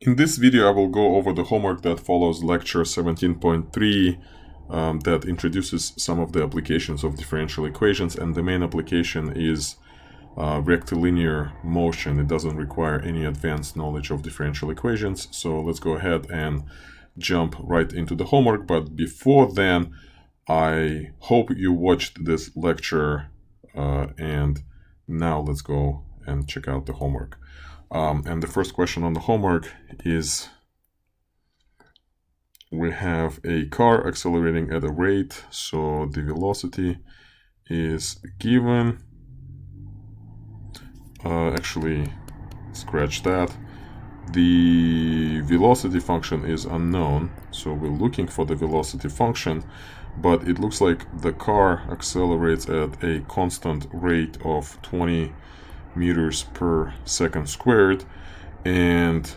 In this video, I will go over the homework that follows lecture 17.3 that introduces some of the applications of differential equations, and the main application is rectilinear motion. It doesn't require any advanced knowledge of differential equations, so let's go ahead and jump right into the homework. But before then, I hope you watched this lecture, and now let's go and check out the homework. And the first question on the homework is, we have a car accelerating at a rate, so the velocity is given. Actually, scratch that. The velocity function is unknown, so we're looking for the velocity function, but it looks like the car accelerates at a constant rate of 20 meters per second squared, and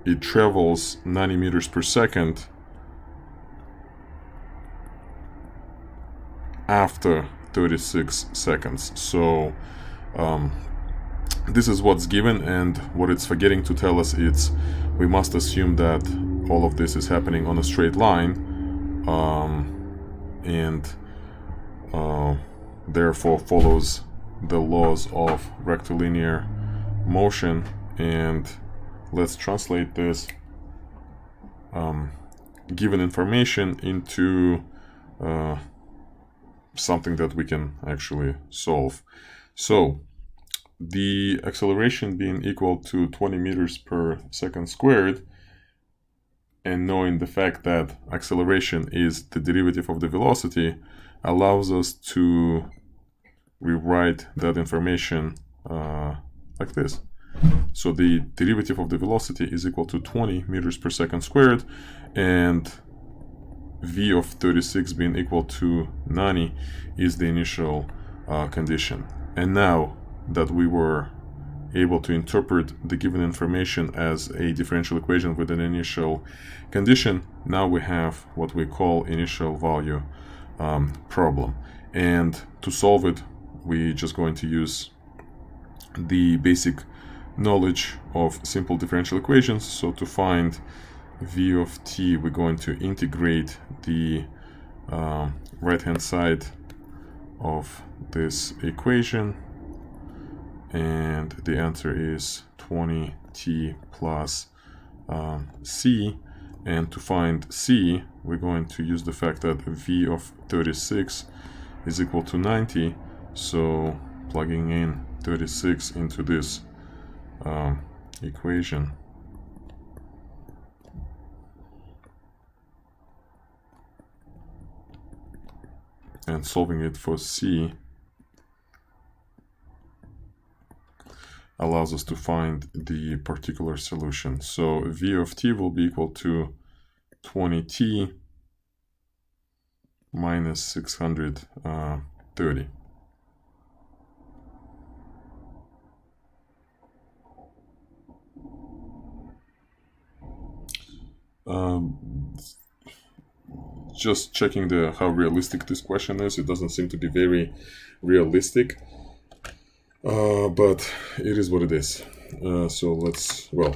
it travels 90 meters per second after 36 seconds. So this is what's given, and what it's forgetting to tell us is we must assume that all of this is happening on a straight line, and therefore follows the laws of rectilinear motion. And let's translate this given information into something that we can actually solve. So the acceleration being equal to 20 meters per second squared, and knowing the fact that acceleration is the derivative of the velocity, allows us to rewrite that information like this. So the derivative of the velocity is equal to 20 meters per second squared, and v of 36 being equal to 90 is the initial condition. And now that we were able to interpret the given information as a differential equation with an initial condition, now we have what we call initial value problem. And to solve it, we're just going to use the basic knowledge of simple differential equations. So to find v of t, we're going to integrate the right hand side of this equation, and the answer is 20t plus c. And to find c, we're going to use the fact that v of 36 is equal to 90, so plugging in 36 into this equation, and solving it for c allows us to find the particular solution. So v of t will be equal to 20t minus 630. Just checking how realistic this question is. It doesn't seem to be very realistic, but it is what it is. So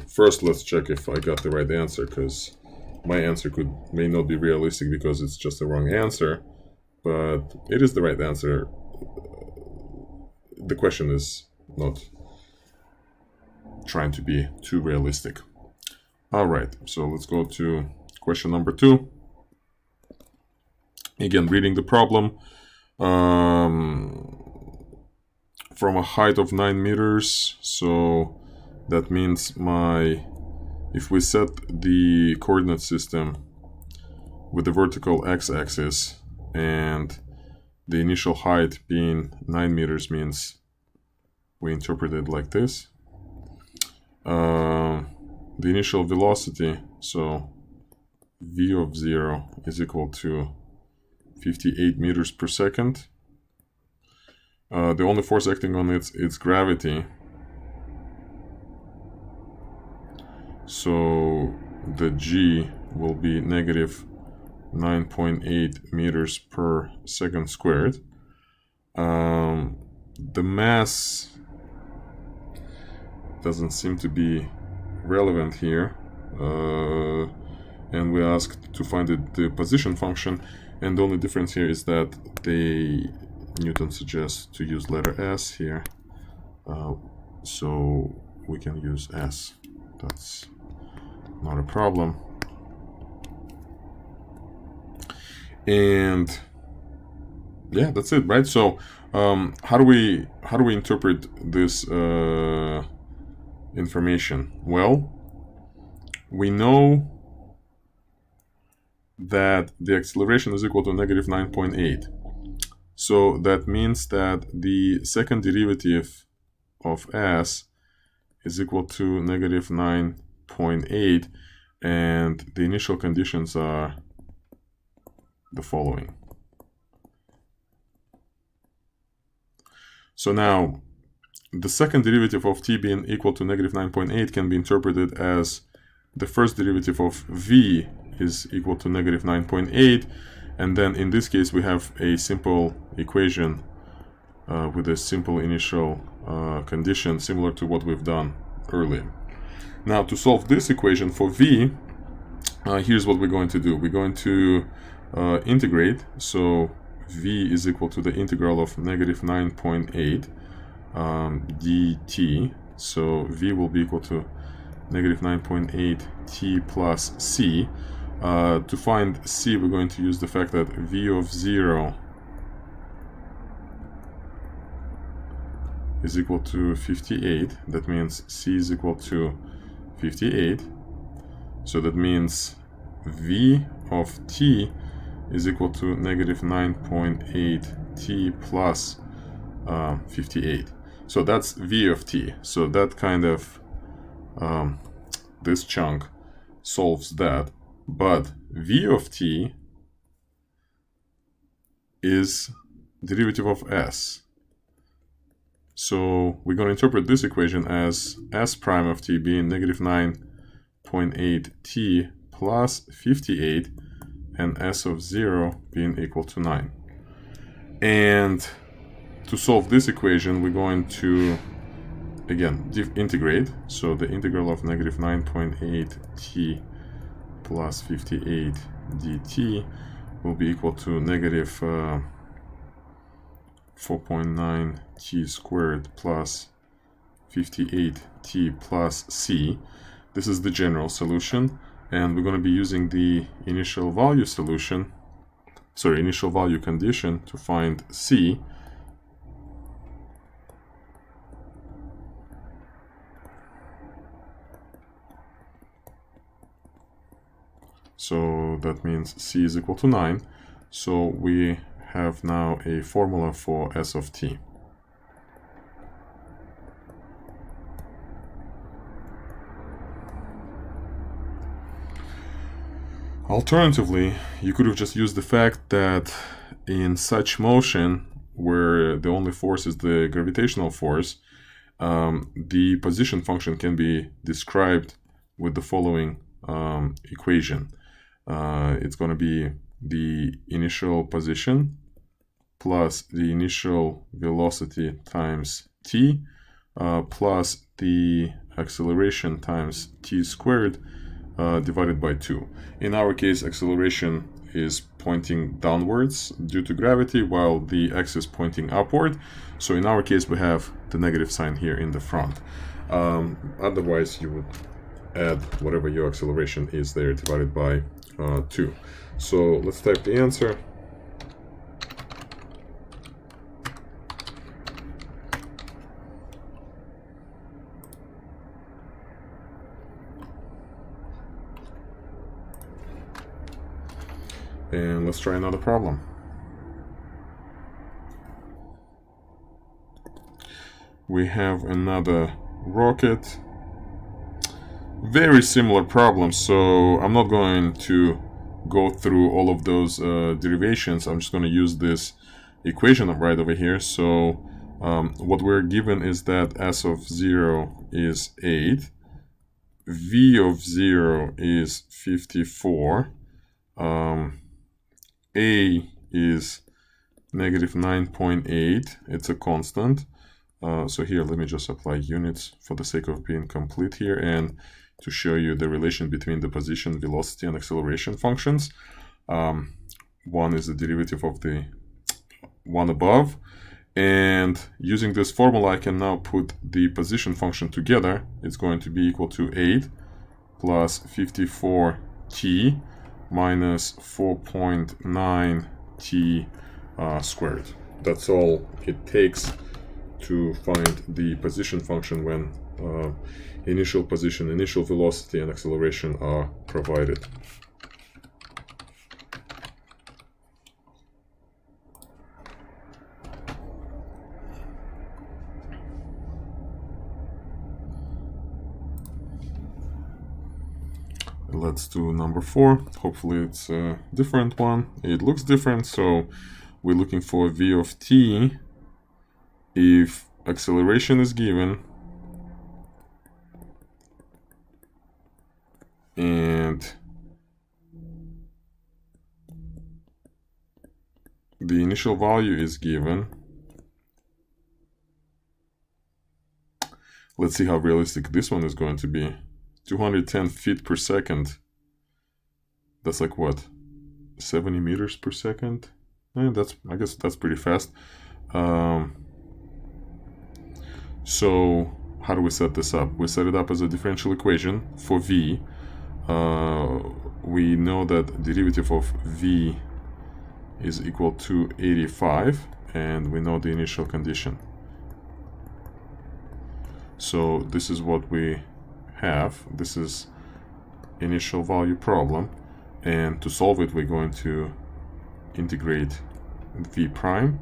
first let's check if I got the right answer, because my answer may not be realistic because it's just the wrong answer, but it is the right answer. The question is not trying to be too realistic. All right, so let's go to question number 2. Again, reading the problem. From a height of 9 meters, so that means if we set the coordinate system with the vertical x-axis, and the initial height being 9 meters, means we interpret it like this. The initial velocity, so v of 0 is equal to 58 meters per second. The only force acting on it is gravity. So the g will be negative 9.8 meters per second squared. The mass doesn't seem to be relevant here. and we asked to find the position function, and the only difference here is that Newton suggests to use letter S here, so we can use S. That's not a problem. And yeah, that's it, right? So how do we interpret this information? Well, we know that the acceleration is equal to negative 9.8. So that means that the second derivative of s is equal to negative 9.8, and the initial conditions are the following. So now, the second derivative of t being equal to negative 9.8 can be interpreted as the first derivative of v is equal to negative 9.8, and then in this case we have a simple equation with a simple initial condition similar to what we've done earlier. Now, to solve this equation for v, here's what we're going to do. We're going to integrate, so v is equal to the integral of negative 9.8 dt, so v will be equal to negative 9.8 t plus c. To find c, we're going to use the fact that v of 0 is equal to 58. That means c is equal to 58. So that means v of t is equal to negative 9.8 t plus 58. So that's v of t. So that kind of, this chunk solves that. But v of t is derivative of s. So we're going to interpret this equation as s prime of t being negative 9.8 t plus 58, and s of 0 being equal to 9. And to solve this equation, we're going to, again, integrate. So the integral of negative 9.8 t plus 58 dt will be equal to negative 4.9 t squared plus 58 t plus c. This is the general solution, and we're going to be using the initial value solution, sorry, initial value condition to find c. So that means c is equal to 9. So we have now a formula for s of t. Alternatively, you could have just used the fact that in such motion, where the only force is the gravitational force, the position function can be described with the following equation. It's going to be the initial position plus the initial velocity times t plus the acceleration times t squared divided by 2. In our case, acceleration is pointing downwards due to gravity, while the x is pointing upward. So in our case, we have the negative sign here in the front. Otherwise, you would add whatever your acceleration is there divided by 2. So let's type the answer. And let's try another problem. We have another rocket. Very similar problem, so I'm not going to go through all of those derivations. I'm just going to use this equation right over here. So what we're given is that s of 0 is 8, v of 0 is 54, a is negative 9.8, it's a constant, So here, let me just apply units for the sake of being complete here, and to show you the relation between the position, velocity, and acceleration functions. One is the derivative of the one above, and using this formula, I can now put the position function together. It's going to be equal to 8 plus 54t minus 4.9t squared. That's all it takes to find the position function when initial position, initial velocity, and acceleration are provided. Let's do number 4. Hopefully it's a different one. It looks different, so we're looking for v of t if acceleration is given and the initial value is given. Let's see how realistic this one is going to be. 210 feet per second. That's like what? 70 meters per second? I guess that's pretty fast. So how do we set this up? We set it up as a differential equation for v. We know that derivative of v is equal to 85, and we know the initial condition. So this is what we have. This is initial value problem, and to solve it, we're going to integrate v prime.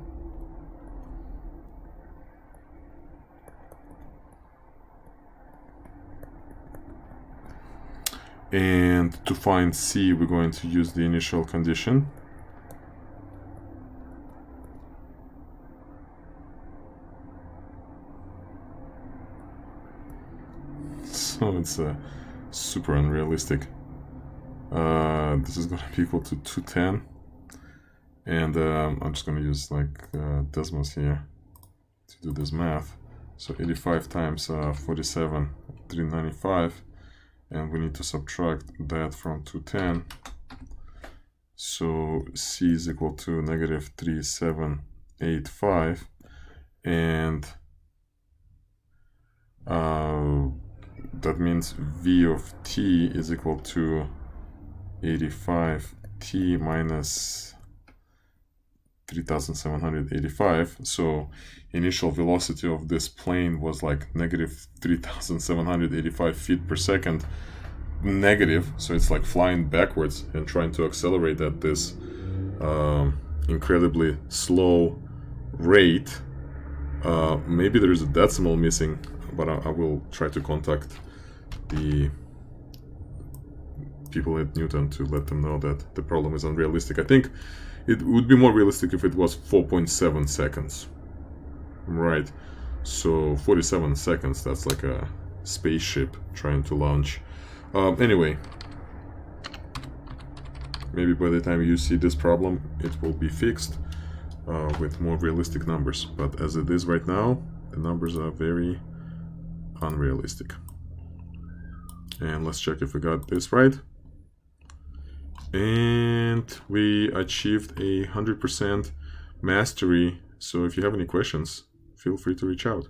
And to find c, we're going to use the initial condition. So it's super unrealistic. This is going to be equal to 210. And I'm just going to use like decimals here to do this math. So 85 times 47, 395. And we need to subtract that from 210. So c is equal to negative 3785. And that means v of t is equal to 85t minus 3785. So initial velocity of this plane was like negative 3785 feet per second. Negative, so it's like flying backwards and trying to accelerate at this incredibly slow rate. Maybe there's a decimal missing, but I will try to contact the people at Newton to let them know that the problem is unrealistic. I think it would be more realistic if it was 4.7 seconds. Right, so 47 seconds, that's like a spaceship trying to launch. Anyway, maybe by the time you see this problem, it will be fixed with more realistic numbers. But as it is right now, the numbers are very unrealistic. And let's check if we got this right. And we achieved 100% mastery. So if you have any questions, feel free to reach out.